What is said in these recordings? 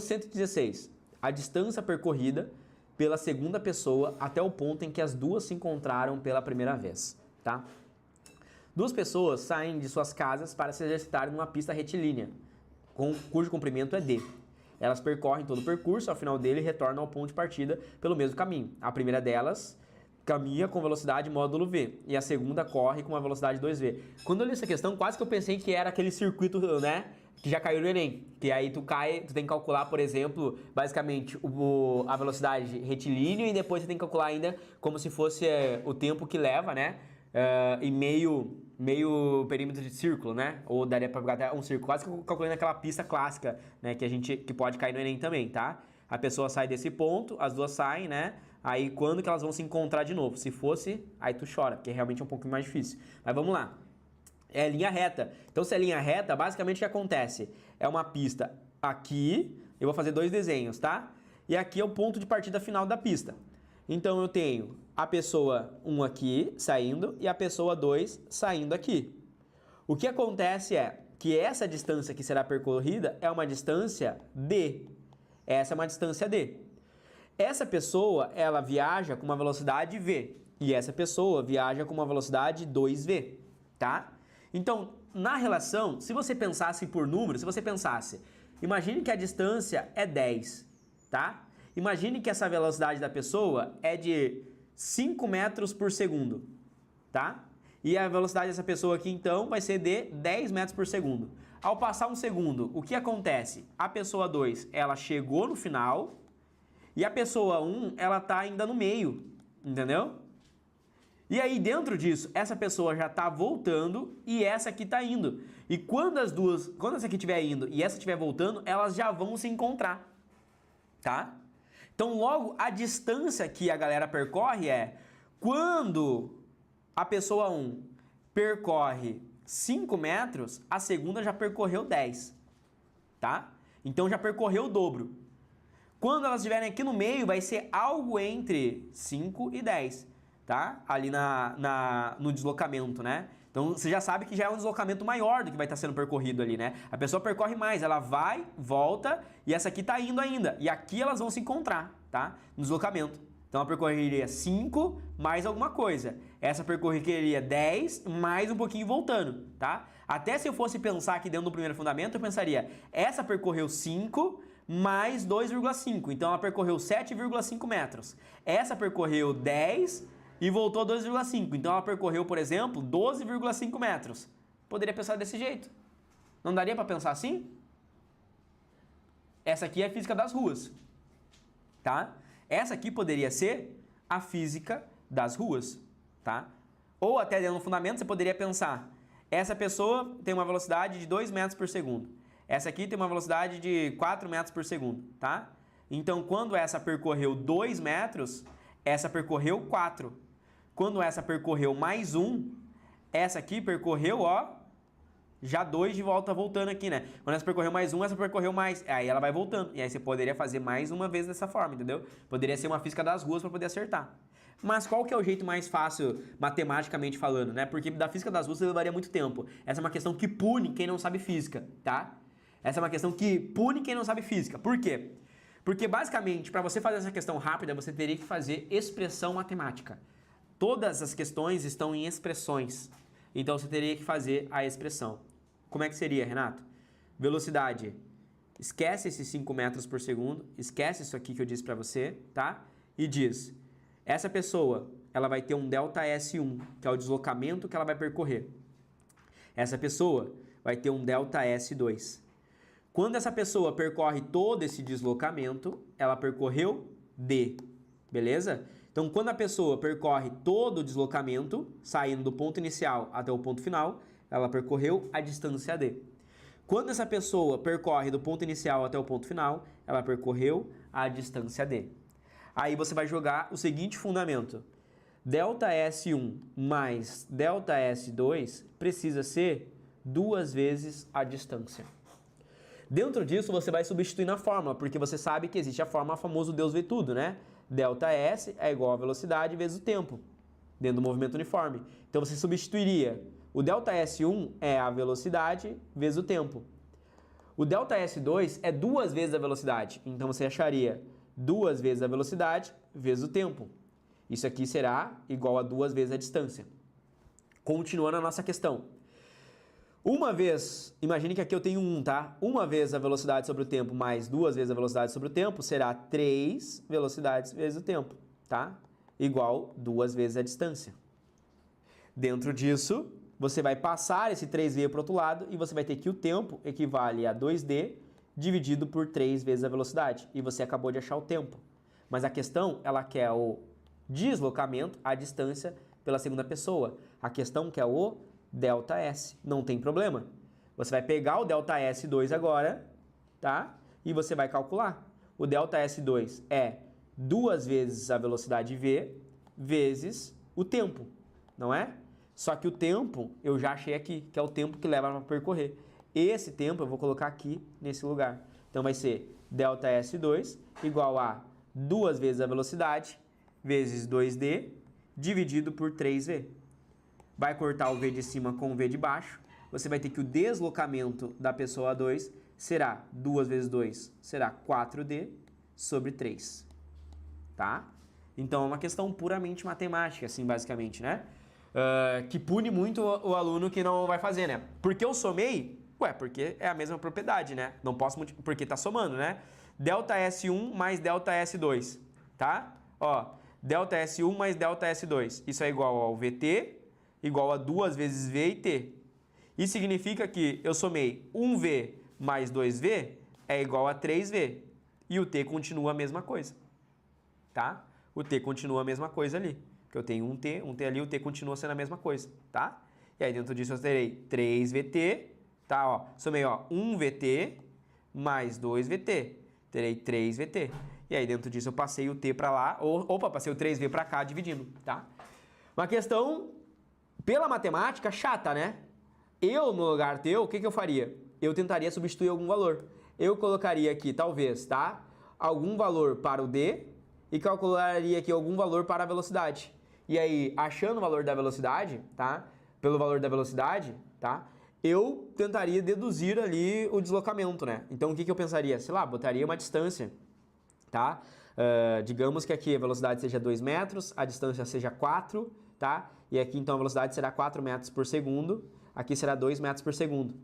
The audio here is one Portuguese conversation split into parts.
116. A distância percorrida pela segunda pessoa até o ponto em que as duas se encontraram pela primeira vez, tá? Duas pessoas saem de suas casas para se exercitarem numa pista retilínea, cujo comprimento é d. Elas percorrem todo o percurso, ao final dele retornam ao ponto de partida pelo mesmo caminho. A primeira delas caminha com velocidade módulo v e a segunda corre com uma velocidade 2v. Quando eu li essa questão, quase que eu pensei que era aquele circuito, né, que já caiu no Enem, que aí tu tem que calcular, por exemplo, basicamente a velocidade retilínea e depois você tem que calcular ainda como se fosse o tempo que leva, né, em meio perímetro de círculo, né, ou daria pra pegar até um círculo, quase que eu calculei naquela pista clássica, né, que pode cair no Enem também, tá? A pessoa sai desse ponto, as duas saem, né? Aí quando que elas vão se encontrar de novo? Se fosse, aí tu chora, porque realmente é um pouquinho mais difícil. Mas vamos lá. É linha reta. Então se é linha reta, basicamente o que acontece? É uma pista aqui, eu vou fazer dois desenhos, tá? E aqui é o ponto de partida final da pista. Então eu tenho a pessoa 1 aqui saindo e a pessoa 2 saindo aqui. O que acontece é que essa distância que será percorrida é uma distância d. Essa é uma distância d. Essa pessoa, ela viaja com uma velocidade v. E essa pessoa viaja com uma velocidade 2v, tá? Então, na relação, se você pensasse por número, se você pensasse, imagine que a distância é 10, tá? Imagine que essa velocidade da pessoa é de 5 metros por segundo, tá? E a velocidade dessa pessoa aqui, então, vai ser de 10 metros por segundo. Ao passar um segundo, o que acontece? A pessoa 2, ela chegou no final e a pessoa 1, ela tá ainda no meio, entendeu? E aí, dentro disso, essa pessoa já tá voltando e essa aqui tá indo. E quando essa aqui estiver indo e essa estiver voltando, elas já vão se encontrar, tá? Então, logo, a distância que a galera percorre é quando a pessoa 1 percorre 5 metros, a segunda já percorreu 10, tá? Então, já percorreu o dobro. Quando elas estiverem aqui no meio, vai ser algo entre 5 e 10, tá? Ali no deslocamento, né? Então, você já sabe que já é um deslocamento maior do que vai estar sendo percorrido ali, né? A pessoa percorre mais, ela vai, volta e essa aqui tá indo ainda. E aqui elas vão se encontrar, tá? No deslocamento. Então, ela percorreria 5 mais alguma coisa. Essa percorreria 10 mais um pouquinho voltando, tá? Até se eu fosse pensar aqui dentro do primeiro fundamento, eu pensaria, essa percorreu 5 mais 2,5. Então, ela percorreu 7,5 metros. Essa percorreu 10 e voltou 2,5. Então, ela percorreu, por exemplo, 12,5 metros. Poderia pensar desse jeito. Não daria para pensar assim? Essa aqui é a física das ruas, tá? Essa aqui poderia ser a física das ruas, tá? Ou até dentro do fundamento você poderia pensar, essa pessoa tem uma velocidade de 2 metros por segundo. Essa aqui tem uma velocidade de 4 metros por segundo, tá? Então, quando essa percorreu 2 metros, essa percorreu 4. Quando essa percorreu mais 1, essa aqui percorreu, ó, já 2 de volta voltando aqui, né? Quando essa percorreu mais 1, essa percorreu mais. Aí ela vai voltando. E aí você poderia fazer mais uma vez dessa forma, entendeu? Poderia ser uma física das ruas para poder acertar. Mas qual que é o jeito mais fácil, matematicamente falando, né? Porque da física das ruas levaria muito tempo. Essa é uma questão que pune quem não sabe física, tá? Essa é uma questão que pune quem não sabe física. Por quê? Porque basicamente, para você fazer essa questão rápida, você teria que fazer expressão matemática. Todas as questões estão em expressões. Então você teria que fazer a expressão. Como é que seria, Renato? Velocidade. Esquece esses 5 metros por segundo. Esquece isso aqui que eu disse para você, tá? E diz, essa pessoa, ela vai ter um delta S1, que é o deslocamento que ela vai percorrer. Essa pessoa vai ter um delta S2. Quando essa pessoa percorre todo esse deslocamento, ela percorreu D, beleza? Então, quando a pessoa percorre todo o deslocamento, saindo do ponto inicial até o ponto final, ela percorreu a distância D. Quando essa pessoa percorre do ponto inicial até o ponto final, ela percorreu a distância D. Aí você vai jogar o seguinte fundamento. Delta S1 mais delta S2 precisa ser 2 vezes a distância. Dentro disso, você vai substituir na fórmula, porque você sabe que existe a fórmula famosa Deus vê tudo, né? Delta S é igual a velocidade vezes o tempo, dentro do movimento uniforme. Então, você substituiria. O delta S1 é a velocidade vezes o tempo. O ΔS2 é 2 vezes a velocidade. Então você acharia 2 vezes a velocidade vezes o tempo. Isso aqui será igual a 2 vezes a distância. Continuando a nossa questão. Uma vez, imagine que aqui eu tenho 1, tá? Uma vez a velocidade sobre o tempo mais 2 vezes a velocidade sobre o tempo será 3 velocidades vezes o tempo, tá? Igual 2 vezes a distância. Dentro disso, você vai passar esse 3v para o outro lado e você vai ter que o tempo equivale a 2d dividido por 3 vezes a velocidade. E você acabou de achar o tempo. Mas a questão, ela quer o deslocamento, a distância pela segunda pessoa. A questão quer o ΔS. Não tem problema. Você vai pegar o ΔS2 agora, tá? E você vai calcular. O ΔS2 é 2 vezes a velocidade v vezes o tempo, não é? Só que o tempo eu já achei aqui, que é o tempo que leva para percorrer. Esse tempo eu vou colocar aqui nesse lugar. Então vai ser ΔS2 igual a 2 vezes a velocidade vezes 2d dividido por 3v. Vai cortar o v de cima com o v de baixo. Você vai ter que o deslocamento da pessoa 2 será 2 vezes 2, será 4d sobre 3. Tá? Então é uma questão puramente matemática, assim, basicamente, né? Que pune muito o aluno que não vai fazer, né? Porque eu somei? Ué, porque é a mesma propriedade, né? Não posso porque tá somando, né? ΔS1 mais ΔS2, tá? Ó, ΔS1 mais ΔS2. Isso é igual ao VT, igual a 2 vezes V e T. Isso significa que eu somei 1V mais 2V é igual a 3V. E o T continua a mesma coisa, tá? O T continua a mesma coisa ali. Porque eu tenho um T ali, o T continua sendo a mesma coisa, tá? E aí dentro disso eu terei 3VT, tá? Ó, somei, ó, 1VT mais 2VT. Terei 3VT. E aí dentro disso eu passei o T para lá, passei o 3V para cá dividindo, tá? Uma questão, pela matemática, chata, né? Eu, no lugar teu, o que eu faria? Eu tentaria substituir algum valor. Eu colocaria aqui, talvez, tá? Algum valor para o D e calcularia aqui algum valor para a velocidade. E aí, achando o valor da velocidade, tá? Pelo valor da velocidade, tá? Eu tentaria deduzir ali o deslocamento, né? Então, o que eu pensaria? Sei lá, botaria uma distância, tá? Digamos que aqui a velocidade seja 2 metros, a distância seja 4, tá? E aqui, então, a velocidade será 4 metros por segundo, aqui será 2 metros por segundo.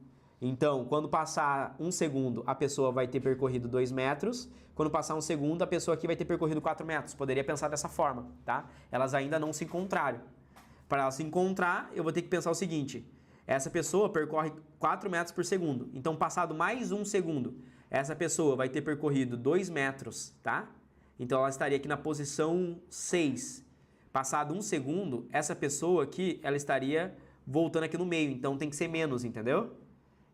Então, quando passar 1 segundo, a pessoa vai ter percorrido 2 metros. Quando passar 1 segundo, a pessoa aqui vai ter percorrido 4 metros. Poderia pensar dessa forma, tá? Elas ainda não se encontraram. Para elas se encontrar, eu vou ter que pensar o seguinte. Essa pessoa percorre 4 metros por segundo. Então, passado mais 1 segundo, essa pessoa vai ter percorrido 2 metros, tá? Então, ela estaria aqui na posição 6. Passado 1 segundo, essa pessoa aqui, ela estaria voltando aqui no meio. Então, tem que ser menos, entendeu?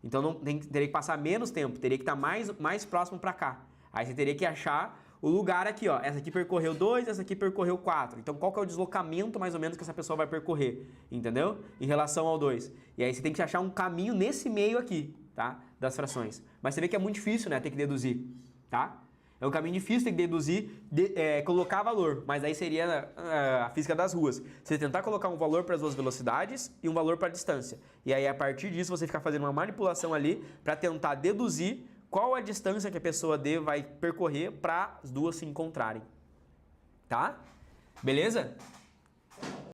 Então, teria que passar menos tempo, teria que estar mais próximo para cá. Aí você teria que achar o lugar aqui, ó. Essa aqui percorreu 2, essa aqui percorreu 4. Então, qual que é o deslocamento, mais ou menos, que essa pessoa vai percorrer, entendeu? Em relação ao 2. E aí você tem que achar um caminho nesse meio aqui, tá? Das frações. Mas você vê que é muito difícil, né? Ter que deduzir, tá? É um caminho difícil ter que deduzir, colocar valor. Mas aí seria a física das ruas. Você tentar colocar um valor para as duas velocidades e um valor para a distância. E aí, a partir disso, você ficar fazendo uma manipulação ali para tentar deduzir qual a distância que a pessoa D vai percorrer para as duas se encontrarem. Tá? Beleza?